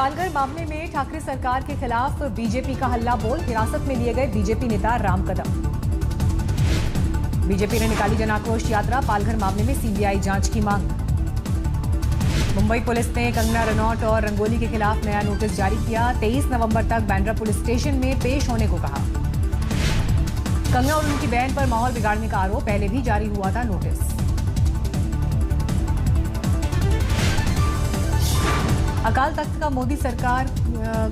पालघर मामले में ठाकरे सरकार के खिलाफ बीजेपी का हल्ला बोल, हिरासत में लिए गए बीजेपी नेता राम कदम। बीजेपी ने निकाली जन आक्रोश यात्रा, पालघर मामले में सीबीआई जांच की मांग। मुंबई पुलिस ने कंगना रनौत और रंगोली के खिलाफ नया नोटिस जारी किया, 23 नवंबर तक बांद्रा पुलिस स्टेशन में पेश होने को कहा। कंगना और उनकी बहन पर माहौल बिगाड़ने का आरोप, पहले भी जारी हुआ था नोटिस। अकाल तख्त का मोदी सरकार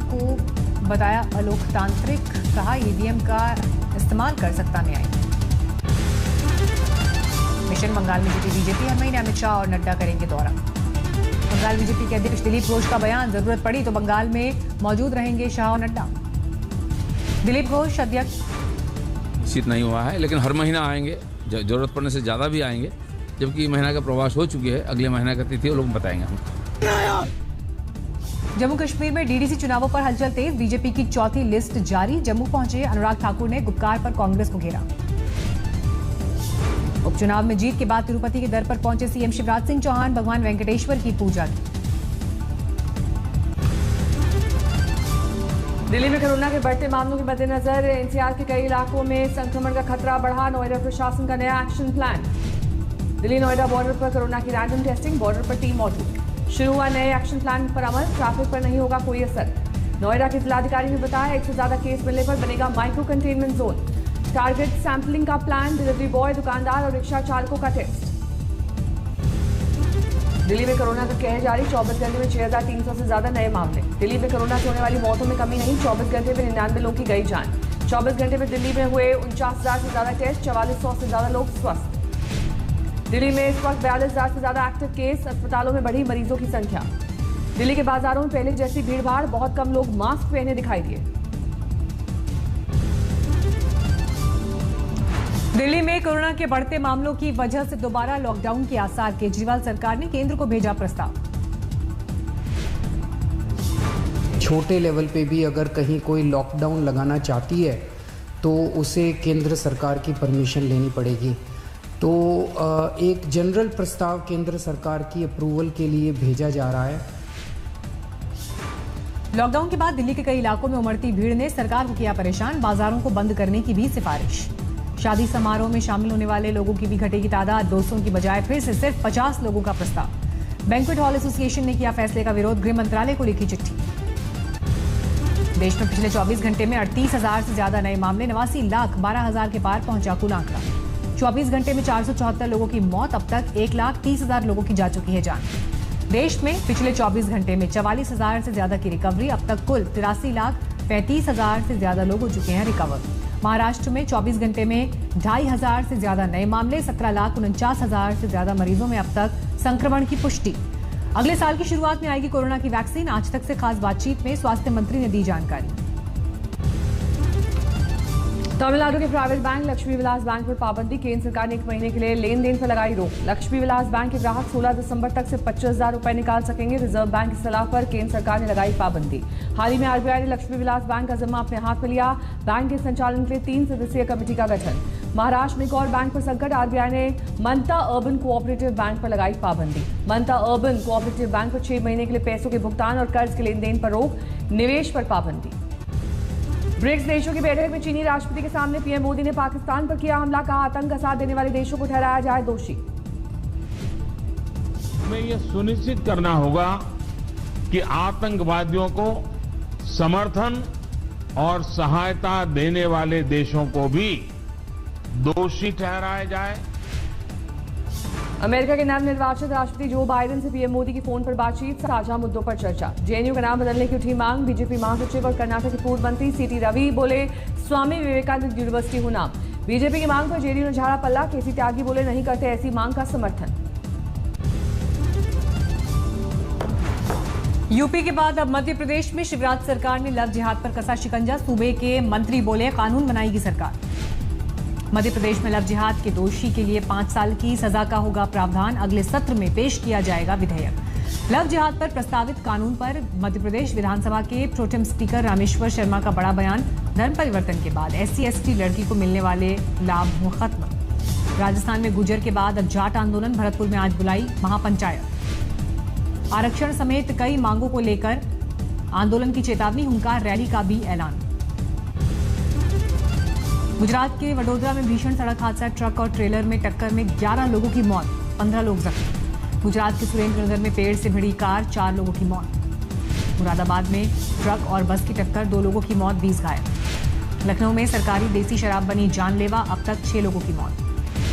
को बताया अलोकतांत्रिक, कहा ईवीएम का इस्तेमाल कर सकता न्याय। मिशन बंगाल में जुटी बीजेपी, हर महीने अमित शाह और नड्डा करेंगे दौरा। बंगाल बीजेपी के अध्यक्ष दिलीप घोष का बयान, जरूरत पड़ी तो बंगाल में मौजूद रहेंगे शाह और नड्डा। दिलीप घोष अध्यक्ष निश्चित नहीं हुआ है, लेकिन हर महीना आएंगे, जरूरत पड़ने से ज्यादा भी आएंगे, जबकि महीना का प्रवास हो चुकी है। अगले महीना का तिथि वो लोग बताएंगे हमको। जम्मू कश्मीर में डीडीसी चुनावों पर हलचल तेज, बीजेपी की चौथी लिस्ट जारी। जम्मू पहुंचे अनुराग ठाकुर ने गुपकार पर कांग्रेस को घेरा। उपचुनाव में जीत के बाद तिरुपति के दर पर पहुंचे सीएम शिवराज सिंह चौहान, भगवान वेंकटेश्वर की पूजा की। दिल्ली में कोरोना के बढ़ते मामलों के मद्देनजर एनसीआर के कई इलाकों में संक्रमण का खतरा बढ़ा, नोएडा प्रशासन का नया action plan. Delhi Noida border पर कोरोना की रैंडम टेस्टिंग, बॉर्डर पर टीम मौजूद। शुरू हुआ नए एक्शन प्लान पर अमल, ट्रैफिक पर नहीं होगा कोई असर। नोएडा के जिलाधिकारी ने बताया 1 से ज्यादा केस मिलने पर बनेगा micro containment zone. Target sampling का प्लान, डिलीवरी बॉय, दुकानदार और रिक्शा चालकों का टेस्ट। दिल्ली में कोरोना का कहर जारी, 24 घंटे में 6300 से ज्यादा नए मामले। दिल्ली में कोरोना से होने वाली मौतों में कमी नहीं, 24 घंटे में 99 लोगों की गई जान। 24 घंटे में दिल्ली में हुए 49,000 से ज्यादा टेस्ट, 4400 से ज्यादा लोग स्वस्थ। दिल्ली में इस वक्त 42,000 से ज्यादा एक्टिव केस, अस्पतालों में बढ़ी मरीजों की संख्या। दिल्ली के बाजारों में पहले जैसी भीड़भाड़, बहुत कम लोग मास्क पहने दिखाई दिए। दिल्ली में कोरोना के बढ़ते मामलों की वजह से दोबारा लॉकडाउन के आसार, केजरीवाल सरकार ने केंद्र को भेजा प्रस्ताव। छोटे लेवल पे भी अगर कहीं कोई लॉकडाउन लगाना चाहती है तो उसे केंद्र सरकार की परमिशन लेनी पड़ेगी। तो एक जनरल प्रस्ताव केंद्र सरकार की अप्रूवल के लिए भेजा जा रहा है। लॉकडाउन के बाद दिल्ली के कई इलाकों में उमड़ती भीड़ ने सरकार को किया परेशान, बाजारों को बंद करने की भी सिफारिश। शादी समारोह में शामिल होने वाले लोगों की भी घटेगी तादाद, 200 की बजाय फिर से सिर्फ 50 लोगों का प्रस्ताव। बैंक्वेट हॉल एसोसिएशन ने किया फैसले का विरोध, गृह मंत्रालय को लिखी चिट्ठी। देश में पिछले 24 घंटे में 38,000 से ज्यादा नए मामले, 89,12,000 के पार पहुंचा कुल आंकड़ा। 24 घंटे में 474 लोगों की मौत, अब तक 1,30,000 लोगों की जा चुकी है जान। देश में पिछले 24 घंटे में 44,000 से ज्यादा की रिकवरी, अब तक कुल 83,35,000 से ज्यादा लोग हो चुके हैं रिकवर। महाराष्ट्र में 24 घंटे में 2,500 से ज्यादा नए मामले, 17,49,000 से ज्यादा मरीजों में अब तक संक्रमण की पुष्टि। अगले साल की शुरुआत में आएगी कोरोना की वैक्सीन, आज तक से खास बातचीत में स्वास्थ्य मंत्री ने दी जानकारी। तमिलनाडु के private bank Lakshmi Vilas bank पर पाबंदी, केंद्र सरकार ने 1 महीने के लिए लेन देन पर लगाई रोक। लक्ष्मी विलास बैंक के ग्राहक 16 दिसंबर तक सिर्फ 25,000 रुपए निकाल सकेंगे। रिजर्व बैंक की सलाह पर केंद्र सरकार ने लगाई पाबंदी। हाल ही में आरबीआई ने लक्ष्मी विलास बैंक का जिम्मा अपने हाथ में लिया। बैंक के संचालन के लिए 3 सदस्यीय कमेटी का गठन। महाराष्ट्र में एक और बैंक पर संकट, आरबीआई ने मनता अर्बन कोऑपरेटिव बैंक पर लगाई पाबंदी। मनता अर्बन कोऑपरेटिव बैंक पर 6 महीने के लिए पैसों के भुगतान और कर्ज के लेन देन पर रोक, निवेश पर पाबंदी। ब्रिक्स देशों की बैठक में चीनी राष्ट्रपति के सामने पीएम मोदी ने पाकिस्तान पर किया हमला, कहा आतंक का साथ देने वाले देशों को ठहराया जाए दोषी। हमें यह सुनिश्चित करना होगा कि आतंकवादियों को समर्थन और सहायता देने वाले देशों को भी दोषी ठहराया जाए। अमेरिका के नवनिर्वाचित राष्ट्रपति जो बाइडेन से पीएम मोदी की फोन पर बातचीत, साझा मुद्दों पर चर्चा। जेएनयू का नाम बदलने की उठी मांग, बीजेपी महासचिव और कर्नाटक के पूर्व मंत्री सीटी रवि बोले स्वामी विवेकानंद यूनिवर्सिटी हो नाम। बीजेपी की मांग पर जेडीयू ने झाड़ा पल्ला, केसी त्यागी बोले नहीं करते ऐसी मांग का समर्थन। यूपी के बाद अब मध्य प्रदेश में शिवराज सरकार ने लव जिहाद पर कसा शिकंजा, सूबे के मंत्री बोले कानून बनाएगी सरकार। मध्य प्रदेश में लव जिहाद के दोषी के लिए 5 साल की सजा का होगा प्रावधान, अगले सत्र में पेश किया जाएगा विधेयक। लव जिहाद पर प्रस्तावित कानून पर मध्य प्रदेश विधानसभा के प्रोटेम स्पीकर रामेश्वर शर्मा का बड़ा बयान, धर्म परिवर्तन के बाद SC/ST लड़की को मिलने वाले लाभ हुए खत्म। राजस्थान में गुर्जर के बाद अब जाट आंदोलन, भरतपुर में आज बुलाई महापंचायत। आरक्षण समेत कई मांगों को लेकर आंदोलन की चेतावनी, हुंकार रैली का भी ऐलान। गुजरात के वडोदरा में भीषण सड़क हादसा, ट्रक और ट्रेलर में टक्कर में 11 लोगों की मौत, 15 लोग जख्मी। गुजरात के सुरेंद्रनगर में पेड़ से भिड़ी कार, 4 लोगों की मौत। मुरादाबाद में ट्रक और बस की टक्कर, 2 लोगों की मौत, 20 घायल। लखनऊ में सरकारी देसी शराब बनी जानलेवा, अब तक 6 लोगों की मौत।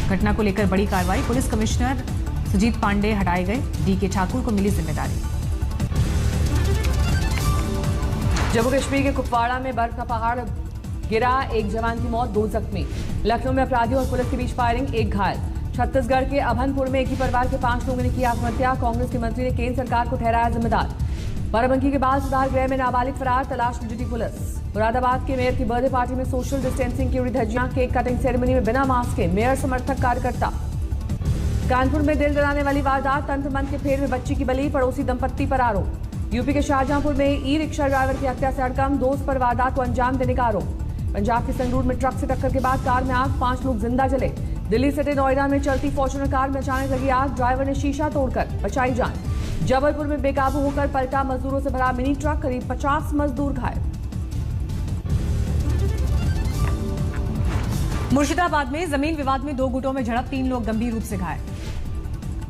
घटना को लेकर बड़ी कार्रवाई, पुलिस कमिश्नर सुजीत पांडे हटाए गए, डीके ठाकुर को मिली जिम्मेदारी। जम्मू कश्मीर के कुपवाड़ा में बर्फ का पहाड़ गिरा, 1 जवान की मौत, 2 जख्मी। लखनऊ में अपराधियों और पुलिस के बीच फायरिंग, 1 घायल। छत्तीसगढ़ के अभनपुर में एक ही परिवार के 5 लोगों ने की आत्महत्या, कांग्रेस के मंत्री ने केंद्र सरकार को ठहराया जिम्मेदार। बाराबंकी के बाल सुधार गृह में नाबालिग फरार, तलाश में जुटी पुलिस। मुरादाबाद के मेयर की बर्थडे पार्टी में सोशल डिस्टेंसिंग की उड़ी धज्जियां, केक कटिंग सेरेमनी में बिना मास्क के मेयर समर्थक कार्यकर्ता। कानपुर में दिल जलाने वाली वारदात, तंत्र मंत्र के फेर में बच्ची की बलि, पड़ोसी दंपत्ति पर आरोप। यूपी के शाहजहांपुर में ई रिक्शा ड्राइवर की हत्या से हड़कंप, दोस्त पर वारदात को अंजाम देने का आरोप। पंजाब के संगरूर में ट्रक से टक्कर के बाद कार में आग, 5 लोग जिंदा जले। दिल्ली से नोएडा में चलती फॉर्च्यूनर कार में अचानक लगी आग, ड्राइवर ने शीशा तोड़कर बचाई जान। जबलपुर में बेकाबू होकर पलटा मजदूरों से भरा मिनी ट्रक, करीब 50 मजदूर घायल। मुर्शिदाबाद में जमीन विवाद में 2 गुटों में झड़प, 3 लोग गंभीर रूप से घायल।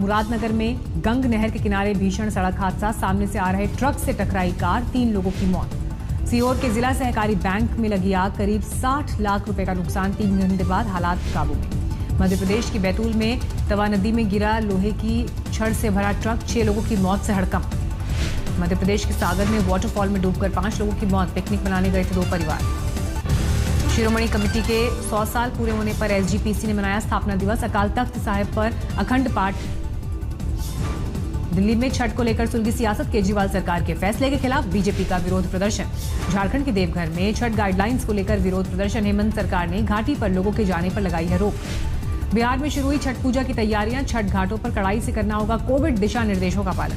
मुरादनगर में गंग नहर के किनारे भीषण सड़क हादसा, सामने से आ रहे ट्रक से टकराई कार, 3 लोगों की मौत। सीहोर के जिला सहकारी बैंक में लगी आग, करीब 60 लाख रुपए का नुकसान, 3 घंटे बाद हालात काबू में। मध्य प्रदेश की बैतूल में तवा नदी में गिरा लोहे की छड़ से भरा ट्रक, 6 लोगों की मौत से हड़कंप। मध्य प्रदेश के सागर में वाटरफॉल में डूबकर 5 लोगों की मौत, पिकनिक मनाने गए थे 2 परिवार। शिरोमणि कमेटी के 100 साल पूरे होने पर एसजीपीसी ने मनाया स्थापना दिवस, अकाल तख्त साहिब पर अखंड पाठ। दिल्ली में छठ को लेकर सुलगी सियासत, केजरीवाल सरकार के फैसले के खिलाफ बीजेपी का विरोध प्रदर्शन। झारखंड के देवघर में छठ गाइडलाइंस को लेकर विरोध प्रदर्शन, हेमंत सरकार ने घाटी पर लोगों के जाने पर लगाई है रोक। बिहार में शुरू हुई छठ पूजा की तैयारियां, छठ घाटों पर कड़ाई से करना होगा कोविड दिशा निर्देशों का पालन।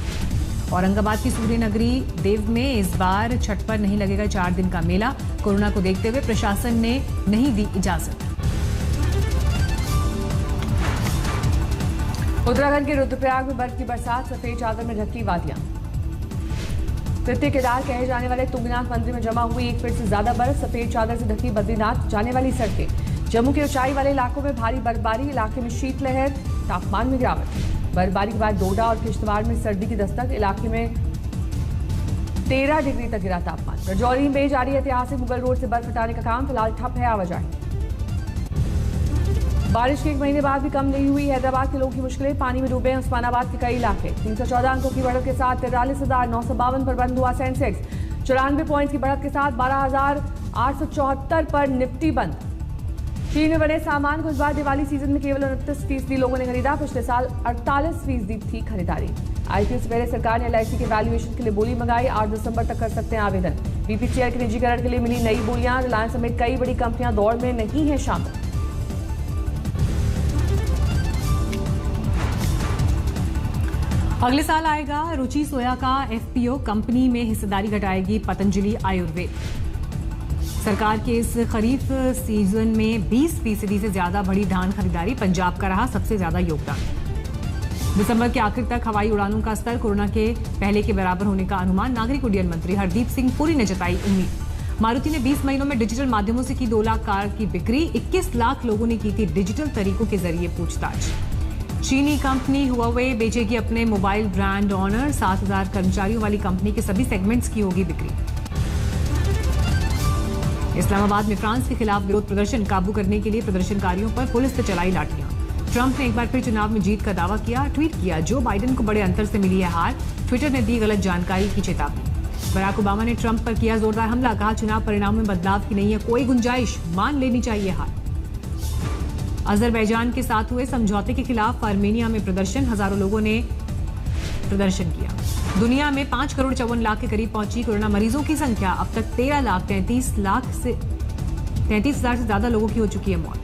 औरंगाबाद की सूर्य नगरी देव में इस बार छठ पर नहीं लगेगा 4 दिन का मेला, कोरोना को देखते हुए प्रशासन ने नहीं दी इजाजत। उत्तराखंड के रुद्रप्रयाग में बर्फ की बरसात, सफेद चादर में ढकी वादियां। तृतीय केदार कहे जाने वाले तुंगनाथ मंदिर में जमा हुई 1 फीट से ज्यादा बर्फ, सफेद चादर से ढकी बद्रीनाथ जाने वाली सड़कें। जम्मू के ऊंचाई वाले इलाकों में भारी बर्फबारी, इलाके में शीतलहर, तापमान में गिरावट। बर्फबारी के बाद डोडा और किश्तवाड़ में सर्दी की दस्तक, इलाके में 13 डिग्री तक गिरा तापमान। रजौरी में जारी ऐतिहासिक मुगल रोड से बर्फ हटाने का काम, फिलहाल ठप है आवाजाही। बारिश के 1 महीने बाद भी कम नहीं हुई हैदराबाद के लोगों की मुश्किलें, पानी में डूबे उस्मानाबाद के कई इलाके। 314 अंकों की बढ़त के साथ 43,952 पर बंद हुआ सेंसेक्स। 94 पॉइंट्स की बढ़त के साथ 12,874 पर निफ्टी बंद। चीन में बने सामान को इस बार दिवाली सीजन में केवल 29% लोगों ने खरीदा, पिछले साल 48% थी खरीदारी। आईपीओ से पहले सरकार ने एलआईसी के वैल्यूएशन के लिए बोली मंगाई, 8 दिसंबर तक कर सकते हैं आवेदन। बीपीसीएल के निजीकरण के लिए मिली नई बोलियां, रिलायंस समेत कई बड़ी कंपनियां दौड़ में नहीं है शामिल। अगले साल आएगा रुचि सोया का एफपीओ, कंपनी में हिस्सेदारी घटाएगी पतंजलि आयुर्वेद। सरकार के इस खरीफ सीजन में 20% से ज्यादा बढ़ी धान खरीदारी, पंजाब का रहा सबसे ज्यादा योगदान। दिसंबर के आखिर तक हवाई उड़ानों का स्तर कोरोना के पहले के बराबर होने का अनुमान, नागरिक उड्डयन मंत्री हरदीप सिंह पुरी ने जताई उम्मीद। मारुति ने 20 महीनों में डिजिटल माध्यमों से की 2 लाख कार की बिक्री, 21 लाख लोगों ने की थी डिजिटल तरीकों के जरिए पूछताछ। चीनी कंपनी हुआवे बेचेगी अपने मोबाइल ब्रांड ऑनर, 7,000 कर्मचारियों वाली कंपनी के सभी सेगमेंट्स की होगी बिक्री। इस्लामाबाद में फ्रांस के खिलाफ विरोध प्रदर्शन, काबू करने के लिए प्रदर्शनकारियों पर पुलिस ने चलाई लाठियां। ट्रंप ने एक बार फिर चुनाव में जीत का दावा किया, ट्वीट किया जो बाइडेन को बड़े अंतर से मिली है हार, ट्विटर ने दी गलत जानकारी की चेतावनी। बराक ओबामा ने ट्रंप पर किया जोरदार हमला, कहा चुनाव परिणाम में बदलाव की नहीं है कोई गुंजाइश, मान लेनी चाहिए हार। अजरबैजान के साथ हुए समझौते के खिलाफ आर्मेनिया में प्रदर्शन, हजारों लोगों ने प्रदर्शन किया। दुनिया में 5 करोड़ 54 लाख के करीब पहुंची कोरोना मरीजों की संख्या, अब तक 13,33,000 से ज्यादा लोगों की हो चुकी है मौत।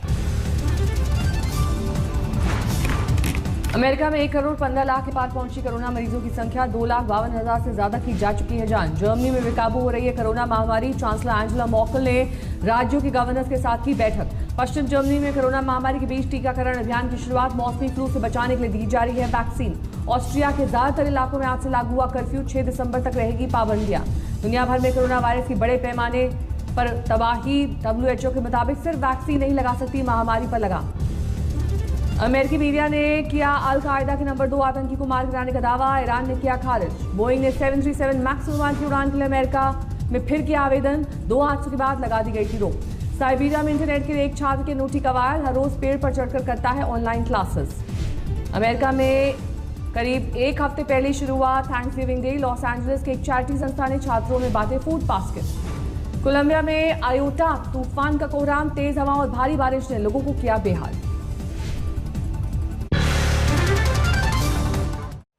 अमेरिका में 1 करोड़ 15 लाख के पार पहुंची कोरोना मरीजों की संख्या, 2,52,000 से ज्यादा की जा चुकी है जान। जर्मनी में बेकाबू हो रही है कोरोना महामारी, चांसलर एंजेला मर्केल ने राज्यों के गवर्नर्स के साथ की बैठक। पश्चिम जर्मनी में कोरोना महामारी के बीच टीकाकरण अभियान की शुरुआत, मौसमी फ्लू से बचाने के लिए दी जा रही है वैक्सीन। ऑस्ट्रिया के ज्यादातर इलाकों में आज से लागू हुआ कर्फ्यू, 6 दिसंबर तक रहेगी पाबंदियां। दुनिया भर में कोरोना वायरस की बड़े पैमाने पर तबाही, WHO के मुताबिक सिर्फ वैक्सीन नहीं लगा सकती, महामारी पर लगा। अमेरिकी मीडिया ने किया अल-कायदा के नंबर 2 आतंकी को मार गिराने का दावा, ईरान ने किया खारिज। बोइंग ने 737 मैक्स विमान की उड़ान के लिए अमेरिका में फिर किया आवेदन, 2 हादसों के बाद लगा दी गई थी रोक। साइबेरिया में इंटरनेट के लिए एक छात्र के नोटी कवायल, हर रोज पेड़ पर चढ़कर करता है ऑनलाइन क्लासेस। अमेरिका में करीब एक हफ्ते पहले शुरू हुआ थैंक्सगिविंग डे, लॉस एंजलिस के एक चैरिटी संस्था ने छात्रों में बांटे फूड बास्केट। कोलंबिया में आयोटा तूफान का कोहराम, तेज हवा और भारी बारिश ने लोगों को किया बेहाल।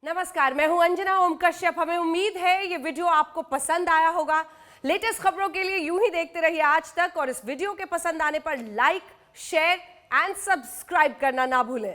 नमस्कार, मैं हूं अंजना ओम कश्यप। हमें उम्मीद है ये वीडियो आपको पसंद आया होगा। लेटेस्ट खबरों के लिए यूं ही देखते रहिए आज तक, और इस वीडियो के पसंद आने पर लाइक, शेयर एंड सब्सक्राइब करना ना भूलें।